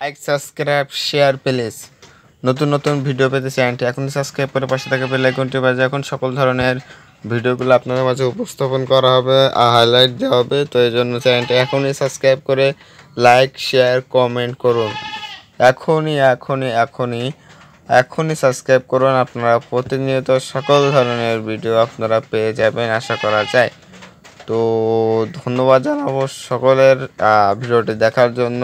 Like subscribe share please. নতুন নতুন video পেতে চ্যানেলটি এখনই সাবস্ক্রাইব করে পাশে থাকা বেল আইকনটি বাজিয়ে এখন সকল ধরনের ভিডিওগুলো আপনাদের মাঝে উপস্থাপন করা হবে আর হাইলাইট দেওয়া হবে। তো এই জন্য চ্যানেলটি এখনই সাবস্ক্রাইব করে লাইক শেয়ার কমেন্ট করুন। এখনই সাবস্ক্রাইব করুন। আপনারা প্রতিনিয়ত সকল ধরনের ভিডিও আপনারা পেয়ে যাবেন আশা করা যায়। তো ধন্যবাদ জানাবো সকলের ভিডিওটি দেখার জন্য।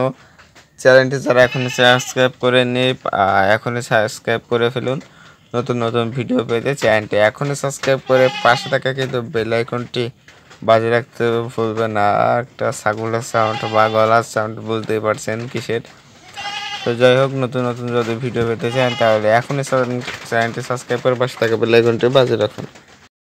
চ্যানেলটি যারা এখনই সাবস্ক্রাইব করে নিয়ে এখনই সাবস্ক্রাইব করে ফেলুন। নতুন নতুন ভিডিও পেতে চ্যানেলটি এখনই সাবস্ক্রাইব করে পাশে থাকা কিন্তু বেল আইকনটি বাজিয়ে রাখতে ভুলবেন না। একটা ছাগলের সাউন্ড বা গলার সাউন্ড বুঝতেই পারছেন কিসের। তো যাই হোক, নতুন নতুন যদি ভিডিও পেতে চান তাহলে এখনই চ্যানেলটি সাবস্ক্রাইব করে পাশে থাকা বেল আইকনটি বাজিয়ে রাখুন।